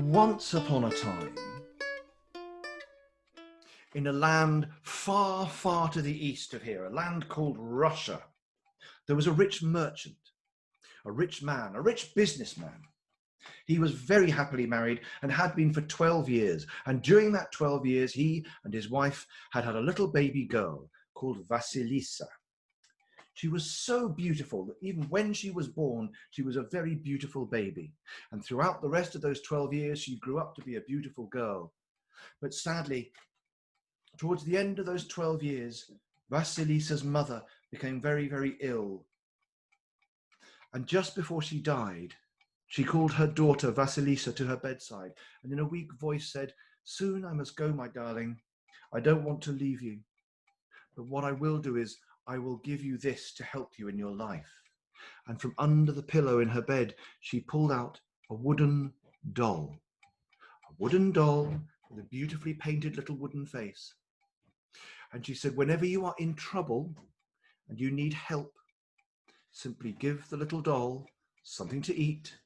Once upon a time, in a land far, far to the east of here, a land called Russia, there was a rich merchant, a rich man, a rich businessman. He was very happily married and had been for 12 years. And during that 12 years, he and his wife had had a little baby girl called Vasilisa. She was so beautiful that even when she was born, she was a very beautiful baby. And throughout the rest of those 12 years, she grew up to be a beautiful girl. But sadly, towards the end of those 12 years, Vasilisa's mother became very, very ill. And just before she died, she called her daughter Vasilisa to her bedside and in a weak voice said, "Soon I must go, my darling. I don't want to leave you. But what I will do is I will give you this to help you in your life." And from under the pillow in her bed, she pulled out a wooden doll with a beautifully painted little wooden face. And she said, "Whenever you are in trouble and you need help, simply give the little doll something to eat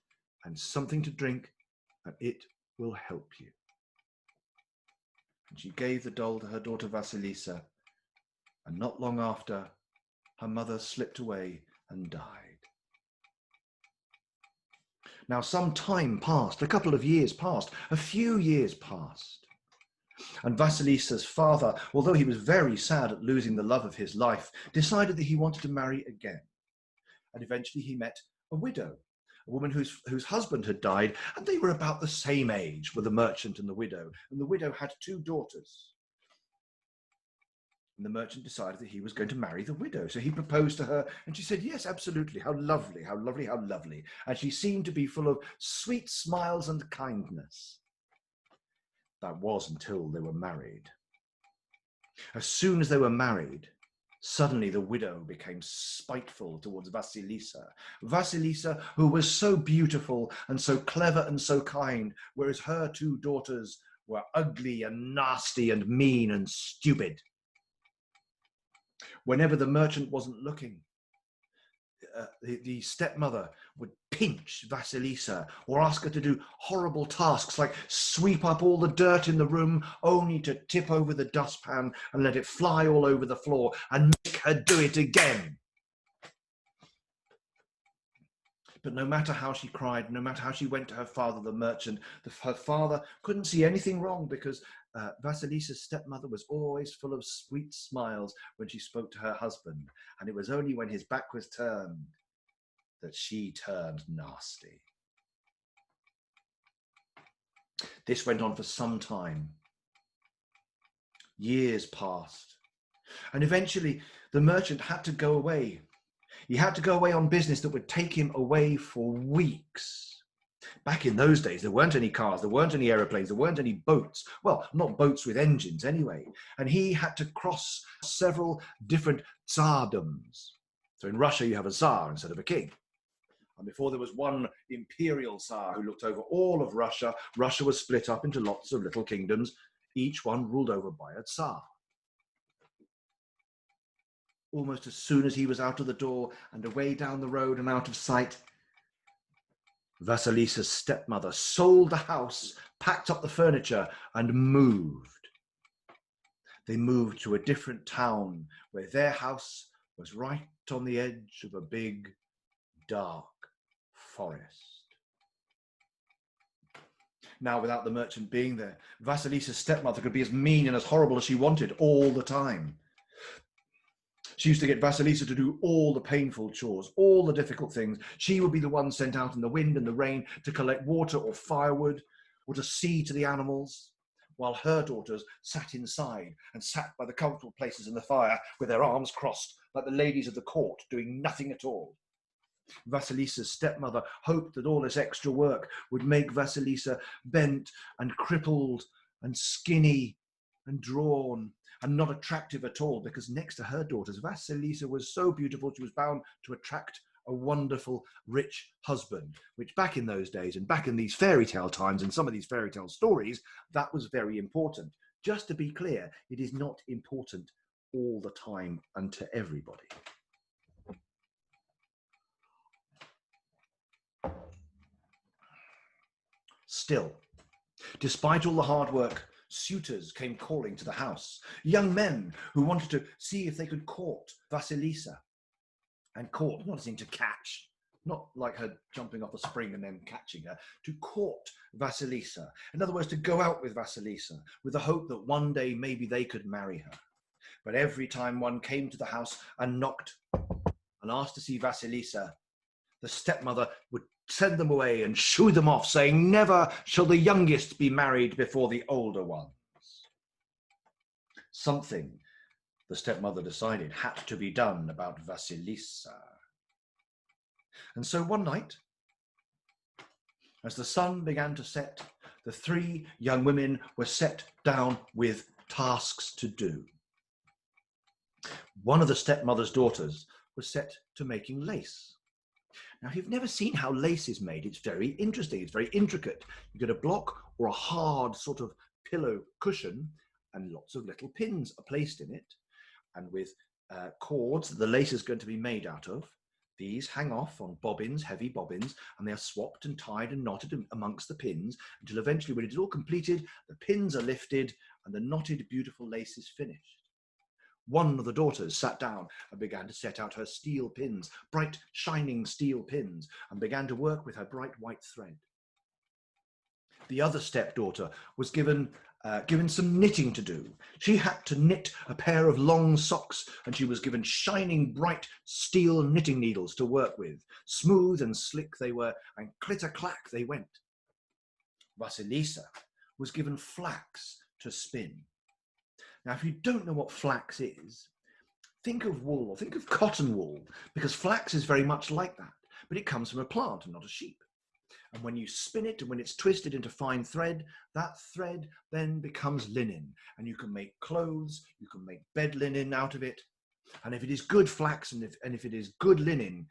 and something to drink, and it will help you." And she gave the doll to her daughter Vasilisa, and not long after, her mother slipped away and died. Now, some time passed, a couple of years passed, a few years passed. And Vasilisa's father, although he was very sad at losing the love of his life, decided that he wanted to marry again. And eventually he met a widow, a woman whose husband had died, and they were about the same age with the merchant and the widow. And the widow had 2 daughters. And the merchant decided that he was going to marry the widow. So he proposed to her, and she said, "Yes, absolutely. How lovely, how lovely, how lovely." And she seemed to be full of sweet smiles and kindness. That was until they were married. As soon as they were married, suddenly the widow became spiteful towards Vasilisa. Vasilisa, who was so beautiful and so clever and so kind, whereas her 2 daughters were ugly and nasty and mean and stupid. Whenever the merchant wasn't looking, the stepmother would pinch Vasilisa or ask her to do horrible tasks like sweep up all the dirt in the room, only to tip over the dustpan and let it fly all over the floor and make her do it again. But no matter how she cried, no matter how she went to her father, the merchant, her father couldn't see anything wrong because Vasilisa's stepmother was always full of sweet smiles when she spoke to her husband. And it was only when his back was turned that she turned nasty. This went on for some time. Years passed. And eventually the merchant had to go away. He had to go away on business that would take him away for weeks. Back in those days, there weren't any cars, there weren't any aeroplanes, there weren't any boats. Well, not boats with engines anyway. And he had to cross several different tsardoms. So in Russia, you have a tsar instead of a king. And before there was one imperial tsar who looked over all of Russia, Russia was split up into lots of little kingdoms, each one ruled over by a tsar. Almost as soon as he was out of the door and away down the road and out of sight, Vasilisa's stepmother sold the house, packed up the furniture, and moved. They moved to a different town where their house was right on the edge of a big, dark forest. Now, without the merchant being there, Vasilisa's stepmother could be as mean and as horrible as she wanted all the time. She used to get Vasilisa to do all the painful chores, all the difficult things. She would be the one sent out in the wind and the rain to collect water or firewood or to see to the animals, while her daughters sat inside and sat by the comfortable places in the fire with their arms crossed like the ladies of the court, doing nothing at all. Vasilisa's stepmother hoped that all this extra work would make Vasilisa bent and crippled and skinny and drawn and not attractive at all, because next to her daughters, Vasilisa was so beautiful she was bound to attract a wonderful, rich husband, which back in those days and back in these fairy tale times and some of these fairy tale stories, that was very important. Just to be clear, it is not important all the time and to everybody. Still, Despite all the hard work, suitors came calling to the house, young men who wanted to see if they could court Vasilisa. And court, not as in to catch, not like her jumping off a spring and then catching her, to court Vasilisa. In other words, to go out with Vasilisa with the hope that one day maybe they could marry her. But every time one came to the house and knocked and asked to see Vasilisa, the stepmother would send them away and shoo them off, saying, "Never shall the youngest be married before the older ones." Something, the stepmother decided, had to be done about Vasilisa. And so one night, as the sun began to set, the three young women were set down with tasks to do. One of the stepmother's daughters was set to making lace. Now, if you've never seen how lace is made, it's very interesting. It's very intricate. You get a block or a hard sort of pillow cushion, and lots of little pins are placed in it. And with cords that the lace is going to be made out of, these hang off on bobbins, heavy bobbins, and they are swapped and tied and knotted amongst the pins until eventually, when it is all completed, the pins are lifted and the knotted, beautiful lace is finished. One of the daughters sat down and began to set out her steel pins, bright, shining steel pins, and began to work with her bright white thread. The other stepdaughter was given some knitting to do. She had to knit a pair of long socks, and she was given shining, bright steel knitting needles to work with. Smooth and slick they were, and clitter-clack they went. Vasilisa was given flax to spin. Now, if you don't know what flax is, think of wool or think of cotton wool, because flax is very much like that, but it comes from a plant and not a sheep. And when you spin it and when it's twisted into fine thread, that thread then becomes linen, and you can make clothes, you can make bed linen out of it. And if it is good flax and if it is good linen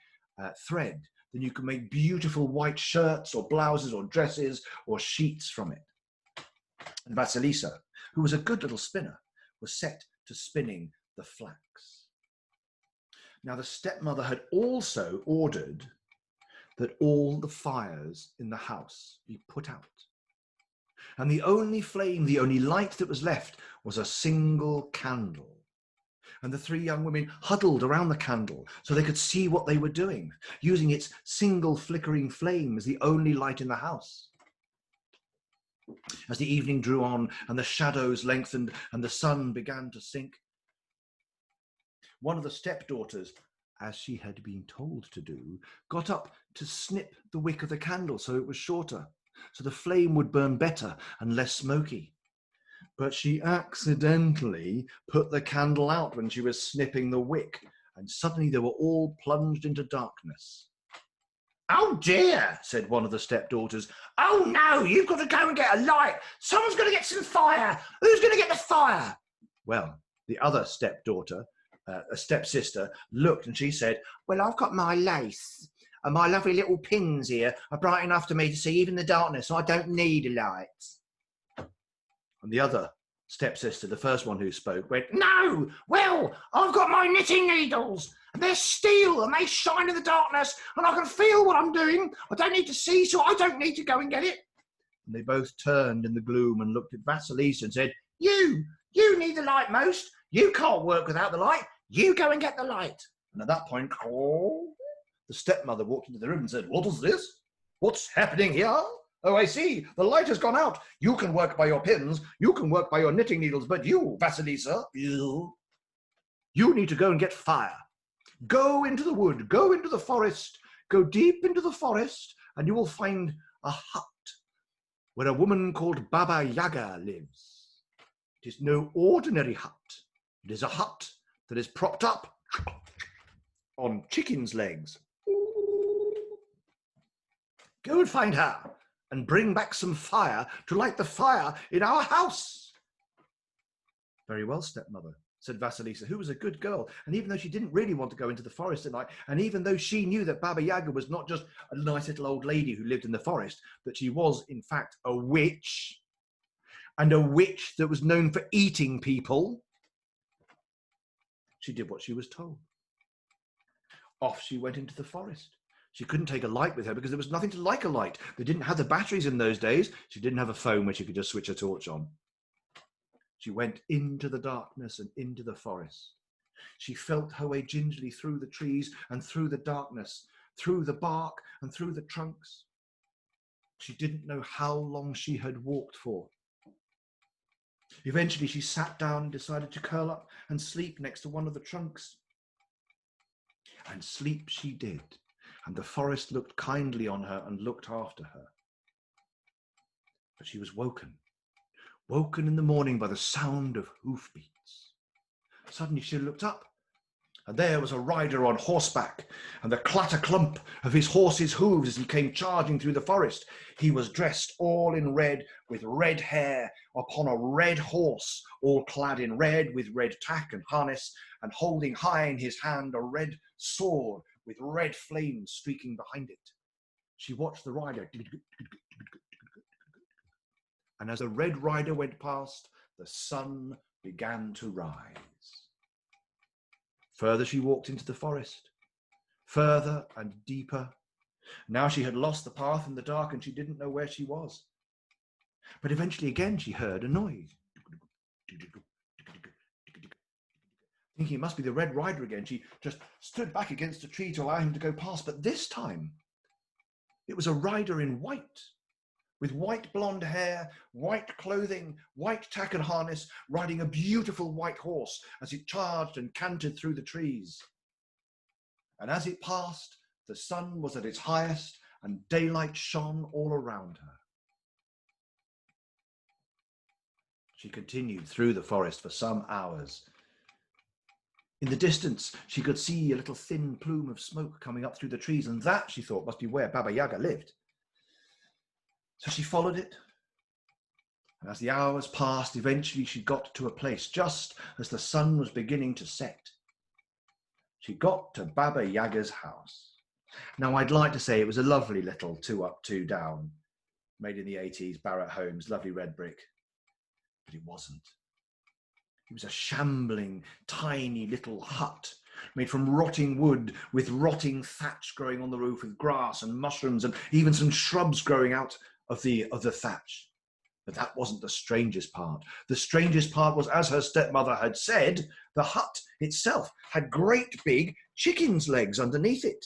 thread, then you can make beautiful white shirts or blouses or dresses or sheets from it. And Vasilisa, who was a good little spinner, was set to spinning the flax. Now, the stepmother had also ordered that all the fires in the house be put out. And the only flame, the only light that was left was a single candle. And the three young women huddled around the candle so they could see what they were doing, using its single flickering flame as the only light in the house. As the evening drew on and the shadows lengthened and the sun began to sink, one of the stepdaughters, as she had been told to do, got up to snip the wick of the candle so it was shorter, so the flame would burn better and less smoky. But she accidentally put the candle out when she was snipping the wick, and suddenly they were all plunged into darkness. "Oh dear," said one of the stepdaughters. "Oh no, you've got to go and get a light. Someone's going to get some fire. Who's going to get the fire?" Well, the other stepdaughter, a stepsister, looked and she said, "Well, I've got my lace and my lovely little pins here are bright enough for me to see even in the darkness, so I don't need a light." And the other stepsister, the first one who spoke, went, "No, well, I've got my knitting needles. And they're steel and they shine in the darkness and I can feel what I'm doing. I don't need to see, so I don't need to go and get it." And they both turned in the gloom and looked at Vasilisa and said, You need the light most. You can't work without the light. You go and get the light." And at that point, the stepmother walked into the room and said, "What is this? What's happening here? Oh, I see. The light has gone out. You can work by your pins. You can work by your knitting needles. But you, Vasilisa, you need to go and get fire. Go into the wood, go into the forest, go deep into the forest, and you will find a hut where a woman called Baba Yaga lives. It is no ordinary hut. It is a hut that is propped up on chicken's legs. Go and find her and bring back some fire to light the fire in our house." "Very well, stepmother," said Vasilisa, who was a good girl. And even though she didn't really want to go into the forest at night, and even though she knew that Baba Yaga was not just a nice little old lady who lived in the forest, that she was, in fact, a witch, and a witch that was known for eating people, she did what she was told. Off she went into the forest She couldn't take a light with her because there was nothing to like a light. They didn't have the batteries in those days. She didn't have a phone where she could just switch a torch on. She went into the darkness and into the forest. She felt her way gingerly through the trees and through the darkness, through the bark and through the trunks. She didn't know how long she had walked for. Eventually, she sat down and decided to curl up and sleep next to one of the trunks. And sleep she did, and the forest looked kindly on her and looked after her. But she was woken in the morning by the sound of hoofbeats. Suddenly she looked up, and there was a rider on horseback, and the clatter-clump of his horse's hooves as he came charging through the forest. He was dressed all in red, with red hair, upon a red horse, all clad in red, with red tack and harness, and holding high in his hand a red sword with red flames streaking behind it. She watched the rider, and as the red rider went past, the sun began to rise. Further she walked into the forest, further and deeper. Now she had lost the path in the dark and she didn't know where she was. But eventually again she heard a noise. Thinking it must be the red rider again, she just stood back against a tree to allow him to go past. But this time it was a rider in white, with white blonde hair, white clothing, white tack and harness, riding a beautiful white horse as it charged and cantered through the trees. And as it passed, the sun was at its highest and daylight shone all around her. She continued through the forest for some hours. In the distance, she could see a little thin plume of smoke coming up through the trees, and that, she thought, must be where Baba Yaga lived. So she followed it, and as the hours passed, eventually she got to a place just as the sun was beginning to set. She got to Baba Yaga's house. Now, I'd like to say it was a lovely little 2 up, 2 down, made in the 80s, Barratt Homes, lovely red brick, but it wasn't. It was a shambling, tiny little hut made from rotting wood with rotting thatch growing on the roof with grass and mushrooms and even some shrubs growing out of the thatch. But that wasn't the strangest part. The strangest part was, as her stepmother had said, the hut itself had great big chicken's legs underneath it.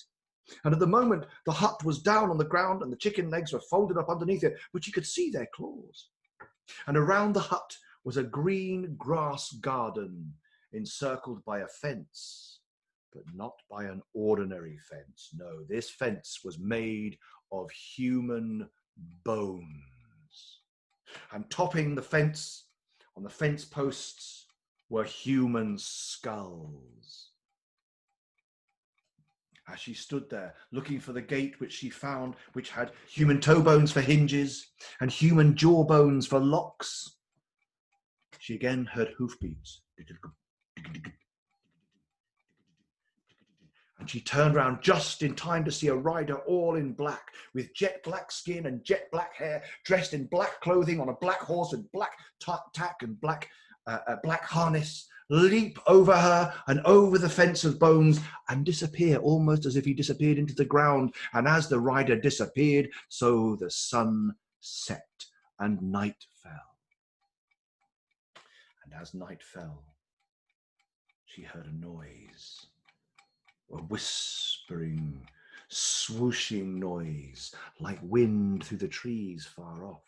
And at the moment, the hut was down on the ground and the chicken legs were folded up underneath it, but you could see their claws. And around the hut was a green grass garden encircled by a fence, but not by an ordinary fence. No, this fence was made of human bones. And topping the fence, on the fence posts, were human skulls. As she stood there, looking for the gate which she found, which had human toe bones for hinges and human jaw bones for locks, she again heard hoofbeats. And she turned around just in time to see a rider all in black, with jet black skin and jet black hair, dressed in black clothing on a black horse with black tack and black harness, leap over her and over the fence of bones and disappear, almost as if he disappeared into the ground. And as the rider disappeared, so the sun set and night fell. And as night fell, she heard a noise. A whispering, swooshing noise, like wind through the trees far off.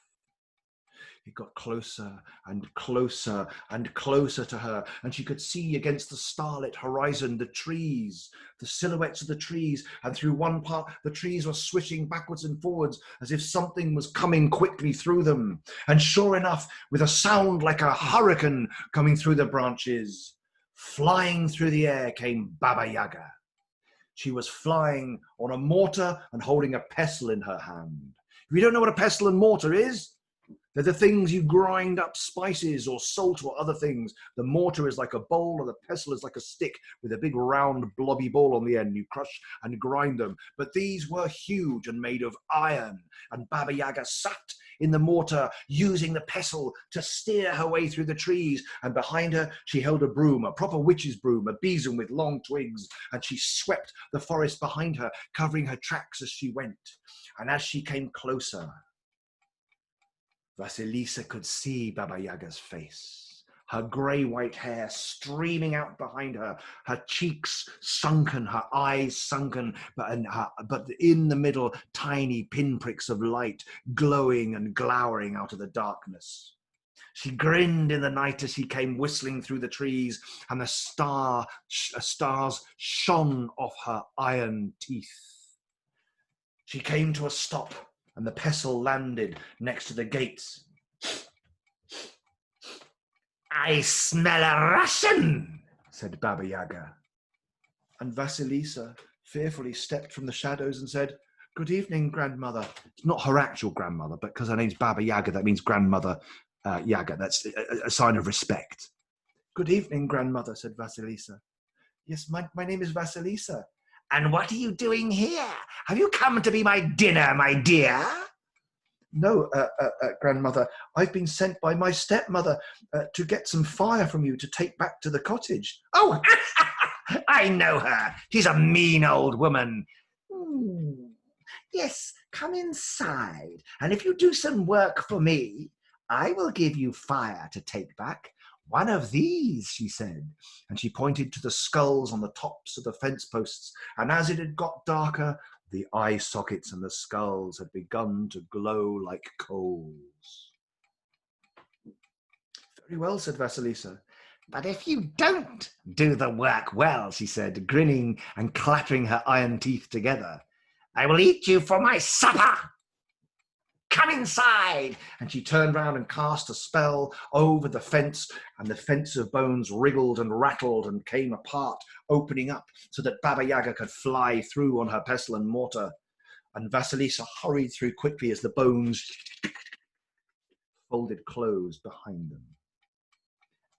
It got closer and closer and closer to her, and she could see against the starlit horizon the trees, the silhouettes of the trees, and through one part the trees were swishing backwards and forwards as if something was coming quickly through them. And sure enough, with a sound like a hurricane coming through the branches, flying through the air came Baba Yaga. She was flying on a mortar and holding a pestle in her hand. If you don't know what a pestle and mortar is, They're the things you grind up spices or salt or other things. The mortar is like a bowl, and the pestle is like a stick with a big round blobby ball on the end. You crush and grind them. But these were huge and made of iron. And Baba Yaga sat in the mortar, using the pestle to steer her way through the trees. And behind her, she held a broom, a proper witch's broom, a besom with long twigs. And she swept the forest behind her, covering her tracks as she went. And as she came closer, Vasilisa could see Baba Yaga's face, her grey-white hair streaming out behind her, her cheeks sunken, her eyes sunken, but in the middle, tiny pinpricks of light glowing and glowering out of the darkness. She grinned in the night as she came whistling through the trees, and the stars shone off her iron teeth. She came to a stop, and the pestle landed next to the gates. "I smell a Russian," said Baba Yaga. And Vasilisa fearfully stepped from the shadows and said, "Good evening, grandmother." It's not her actual grandmother, but because her name's Baba Yaga, that means grandmother Yaga. That's a sign of respect. "Good evening, grandmother," said Vasilisa. "Yes, my name is Vasilisa." "And what are you doing here? Have you come to be my dinner, my dear?" "No, grandmother, I've been sent by my stepmother to get some fire from you to take back to the cottage." "Oh, I know her. She's a mean old woman." "Yes, come inside, and if you do some work for me, I will give you fire to take back. One of these," she said, and she pointed to the skulls on the tops of the fence posts, and as it had got darker, the eye sockets and the skulls had begun to glow like coals. "Very well," said Vasilisa. "But if you don't do the work well," she said, grinning and clattering her iron teeth together, "I will eat you for my supper. Come inside." And she turned round and cast a spell over the fence, and the fence of bones wriggled and rattled and came apart, opening up so that Baba Yaga could fly through on her pestle and mortar. And Vasilisa hurried through quickly as the bones folded closed behind them.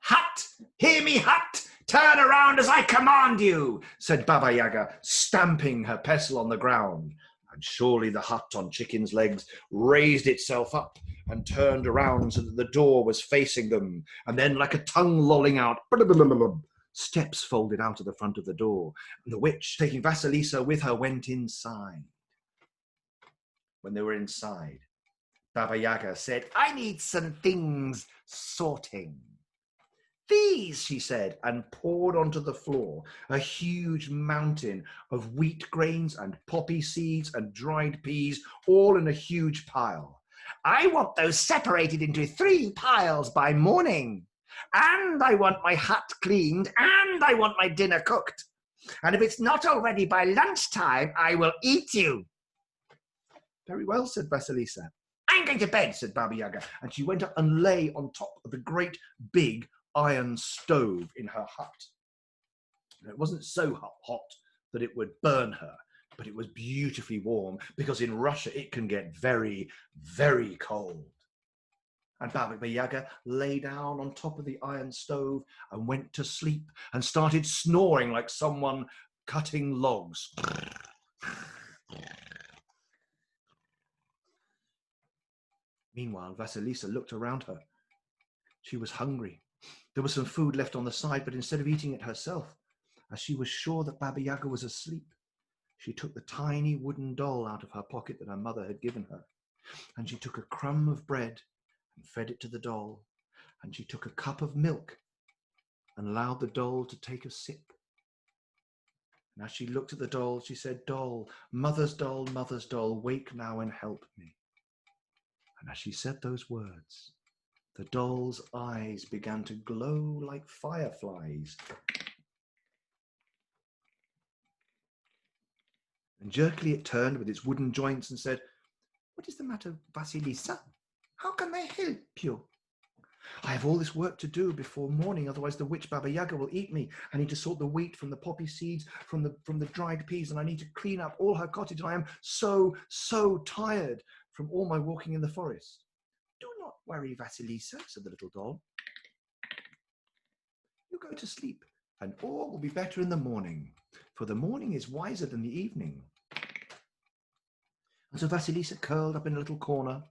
"Hut! Hear me, Hut! Turn around as I command you," said Baba Yaga, stamping her pestle on the ground. And surely the hut on Chicken's legs raised itself up and turned around so that the door was facing them. And then, like a tongue lolling out, steps folded out of the front of the door. And the witch, taking Vasilisa with her, went inside. When they were inside, Baba Yaga said, "I need some things sorting." "These," she said, and poured onto the floor a huge mountain of wheat grains and poppy seeds and dried peas, all in a huge pile. "I want those separated into 3 piles by morning. And I want my hut cleaned, and I want my dinner cooked. And if it's not already by lunchtime, I will eat you." "Very well," said Vasilisa. "I'm going to bed," said Baba Yaga, and she went up and lay on top of the great big iron stove in her hut. It wasn't so hot that it would burn her, but it was beautifully warm, because in Russia it can get very, very cold. And Baba Yaga lay down on top of the iron stove and went to sleep and started snoring like someone cutting logs. Meanwhile, Vasilisa looked around her. She was hungry. There was some food left on the side, but instead of eating it herself, as she was sure that Baba Yaga was asleep, she took the tiny wooden doll out of her pocket that her mother had given her, and she took a crumb of bread and fed it to the doll, and she took a cup of milk and allowed the doll to take a sip. And as she looked at the doll, she said, "Doll, mother's doll, wake now and help me." And as she said those words, the doll's eyes began to glow like fireflies. And jerkily it turned with its wooden joints and said, "What is the matter, Vasilisa? How can I help you?" "I have all this work to do before morning, otherwise the witch Baba Yaga will eat me. I need to sort the wheat from the poppy seeds, from the dried peas, and I need to clean up all her cottage. And I am so tired from all my walking in the forest." worry, Vasilisa, said the little doll. You go to sleep, and all will be better in the morning, for the morning is wiser than the evening. And so Vasilisa curled up in a little corner,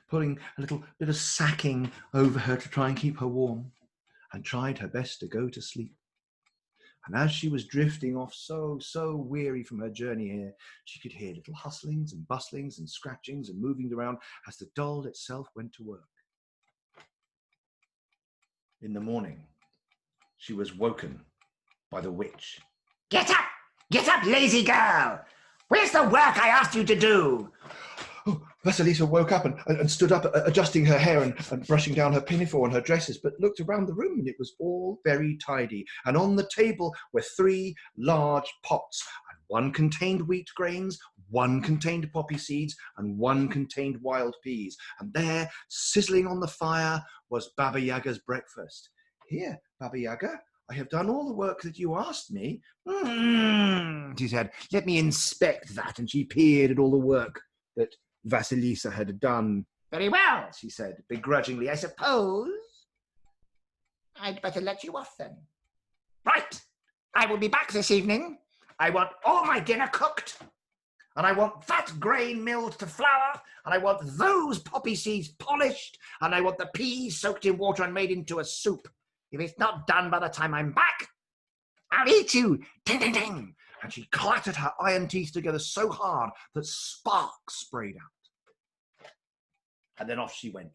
pulling a little bit of sacking over her to try and keep her warm, and tried her best to go to sleep. And as she was drifting off so weary from her journey here, she could hear little hustlings and bustlings and scratchings and moving around as the doll itself went to work. In the morning, she was woken by the witch. Get up, lazy girl. Where's the work I asked you to do? Oh, Vasilisa woke up and stood up, adjusting her hair and brushing down her pinafore and her dresses, but looked around the room and it was all very tidy. And on the table were 3 large pots, and one contained wheat grains, one contained poppy seeds, and one contained wild peas. And there, sizzling on the fire, was Baba Yaga's breakfast. Here, Baba Yaga, I have done all the work that you asked me. She said, let me inspect that. And she peered at all the work that Vasilisa had done. Very well, She said begrudgingly, I suppose I'd better let you off then. Right, I will be back this evening. I want all my dinner cooked, and I want that grain milled to flour, and I want those poppy seeds polished, and I want the peas soaked in water and made into a soup. If it's not done by the time I'm back, I'll eat you. Ding, ding, ding. and she clattered her iron teeth together so hard that sparks sprayed out. And then off she went.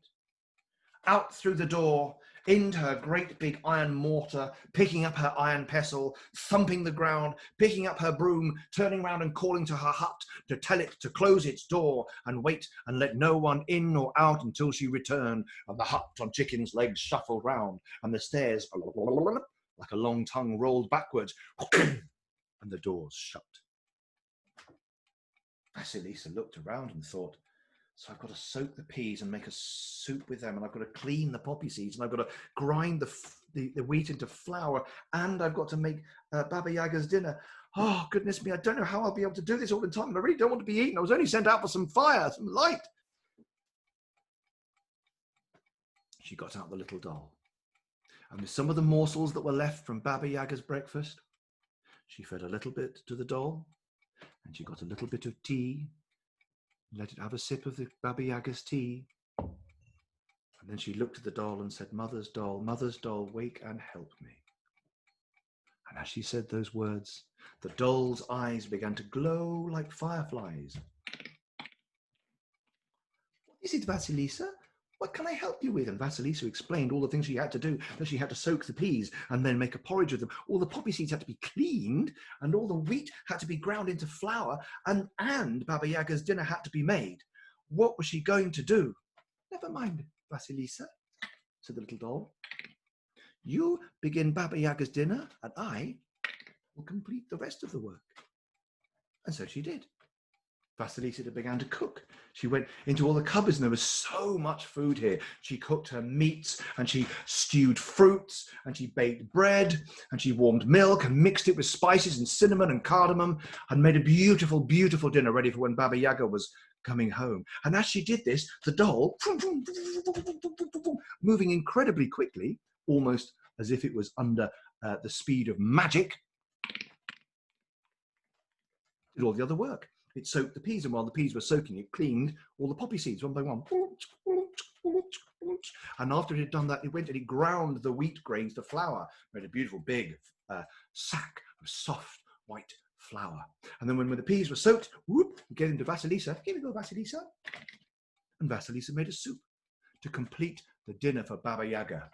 Out through the door, into her great big iron mortar, picking up her iron pestle, thumping the ground, picking up her broom, turning round and calling to her hut to tell it to close its door and wait and let no one in or out until she returned. And the hut on Chicken's legs shuffled round, and the stairs, like a long tongue, rolled backwards, and the doors shut. Vasilisa looked around and thought, so I've got to soak the peas and make a soup with them, and I've got to clean the poppy seeds, and I've got to grind the wheat into flour, and I've got to make Baba Yaga's dinner. Oh, goodness me, I don't know how I'll be able to do this all the time, and I really don't want to be eaten. I was only sent out for some fire, some light. She got out the little doll, and with some of the morsels that were left from Baba Yaga's breakfast, she fed a little bit to the doll, and she got a little bit of tea, let it have a sip of the Baba Yaga's tea. And then she looked at the doll and said, Mother's doll, wake and help me. And as she said those words, the doll's eyes began to glow like fireflies. What is it, Vasilisa? What can I help you with? And Vasilisa explained all the things she had to do, that she had to soak the peas and then make a porridge of them. All the poppy seeds had to be cleaned, and all the wheat had to be ground into flour, and Baba Yaga's dinner had to be made. What was she going to do? Never mind, Vasilisa, said the little doll. You begin Baba Yaga's dinner, and I will complete the rest of the work. And so she did. Vasilisa began to cook. She went into all the cupboards, and there was so much food here. She cooked her meats, and she stewed fruits, and she baked bread, and she warmed milk and mixed it with spices and cinnamon and cardamom, and made a beautiful, beautiful dinner ready for when Baba Yaga was coming home. And as she did this, the doll, moving incredibly quickly, almost as if it was under the speed of magic, did all the other work. It soaked the peas, and while the peas were soaking, it cleaned all the poppy seeds one by one. And after it had done that, it went and it ground the wheat grains to flour, made a beautiful big sack of soft white flour. And then when the peas were soaked, whoop, we gave them to Vasilisa. Here we go, Vasilisa. And Vasilisa made a soup to complete the dinner for Baba Yaga.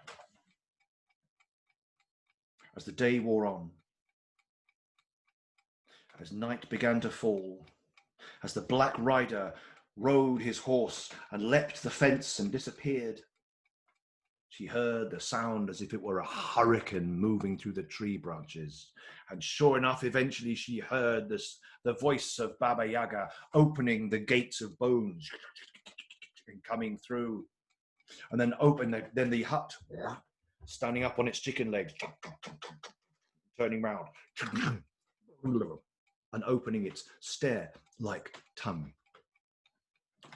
As the day wore on, as night began to fall, as the Black Rider rode his horse and leapt the fence and disappeared, she heard the sound as if it were a hurricane moving through the tree branches. And sure enough, eventually she heard the voice of Baba Yaga opening the gates of bones and coming through. And then then the hut, standing up on its chicken legs, turning round, and opening its stare-like tongue.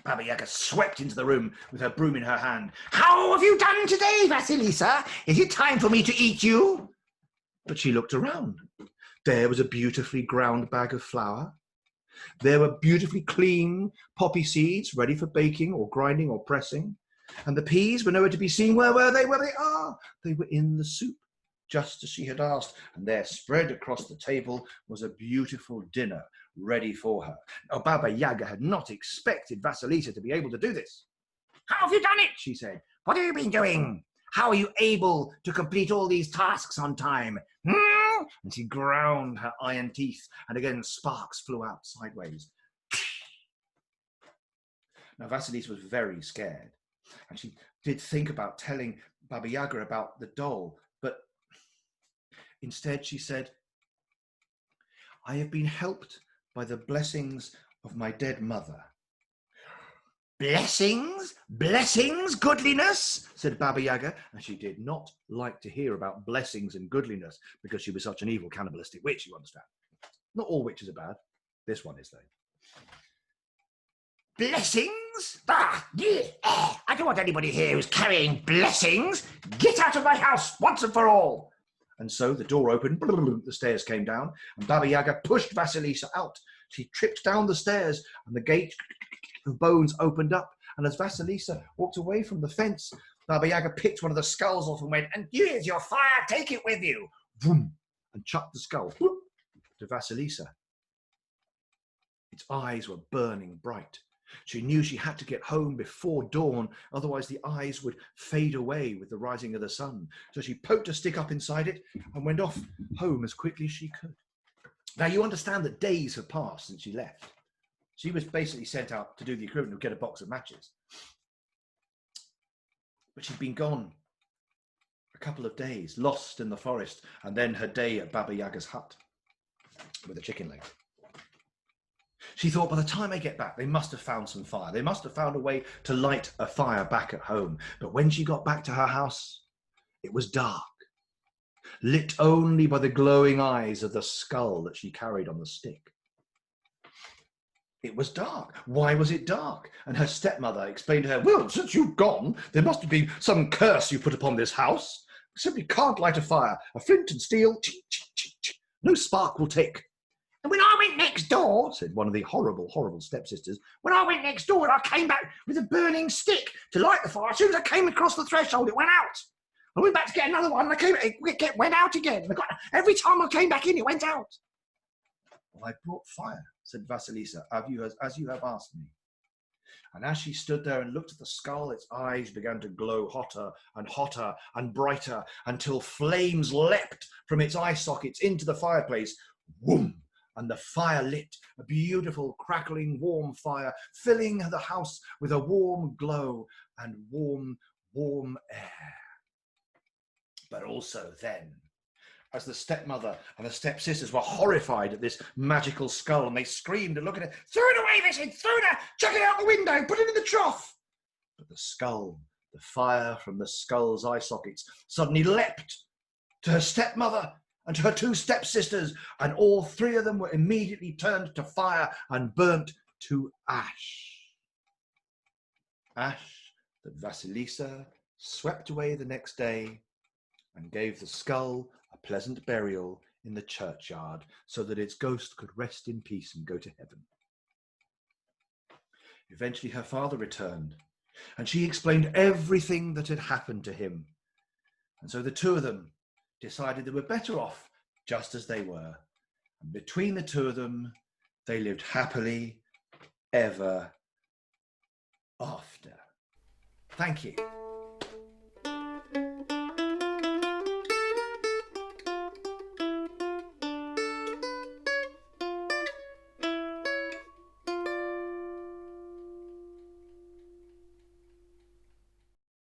Baba Yaga swept into the room with her broom in her hand. How have you done today, Vasilisa? Is it time for me to eat you? But she looked around. There was a beautifully ground bag of flour. There were beautifully clean poppy seeds ready for baking or grinding or pressing. And the peas were nowhere to be seen. Where were they? Where they are? They were in the soup, just as she had asked. And there, spread across the table, was a beautiful dinner ready for her. Now, Baba Yaga had not expected Vasilisa to be able to do this. How have you done it? She said. What have you been doing? How are you able to complete all these tasks on time? And she ground her iron teeth, and again sparks flew out sideways. Now, Vasilisa was very scared, and she did think about telling Baba Yaga about the doll, but instead she said, I have been helped by the blessings of my dead mother. Blessings? Blessings, goodliness? Said Baba Yaga, and she did not like to hear about blessings and goodliness because she was such an evil cannibalistic witch, you understand. Not all witches are bad. This one is, though. Blessings? I don't want anybody here who's carrying blessings. Get out of my house once and for all. And so the door opened, the stairs came down, and Baba Yaga pushed Vasilisa out. She tripped down the stairs, and the gate of bones opened up. And as Vasilisa walked away from the fence, Baba Yaga picked one of the skulls off and went, and here's your fire, take it with you. Vroom, and chucked the skull to Vasilisa. Its eyes were burning bright. She knew she had to get home before dawn, otherwise the eyes would fade away with the rising of the sun. So she poked a stick up inside it and went off home as quickly as she could. Now you understand that days have passed since she left. She was basically sent out to do the equivalent of get a box of matches. But she'd been gone a couple of days, lost in the forest, and then her day at Baba Yaga's hut with a chicken leg. She thought, by the time I get back, they must have found some fire. They must have found a way to light a fire back at home. But when she got back to her house, it was dark, lit only by the glowing eyes of the skull that she carried on the stick. It was dark. Why was it dark? And her stepmother explained to her, well, since you've gone, there must have been some curse you put upon this house. We simply can't light a fire. A flint and steel, no spark will take. And when I went next door, said one of the horrible, horrible stepsisters, when I went next door, I came back with a burning stick to light the fire. As soon as I came across the threshold, it went out. I went back to get another one, and it went out again. Every time I came back in, it went out. Well, I brought fire, said Vasilisa, as you have asked me. And as she stood there and looked at the skull, its eyes began to glow hotter and brighter until flames leapt from its eye sockets into the fireplace. Whoom! And the fire lit, a beautiful, crackling, warm fire, filling the house with a warm glow and warm, warm air. But also then, as the stepmother and the stepsisters were horrified at this magical skull, and they screamed and looked at it, throw it away, they said, throw it out, chuck it out the window, put it in the trough. But the skull, the fire from the skull's eye sockets, suddenly leapt to her stepmother and to her two stepsisters, and all three of them were immediately turned to fire and burnt to ash. Ash that Vasilisa swept away the next day and gave the skull a pleasant burial in the churchyard so that its ghost could rest in peace and go to heaven. Eventually her father returned, and she explained everything that had happened to him. And so the two of them decided they were better off just as they were. And between the two of them, they lived happily ever after. Thank you.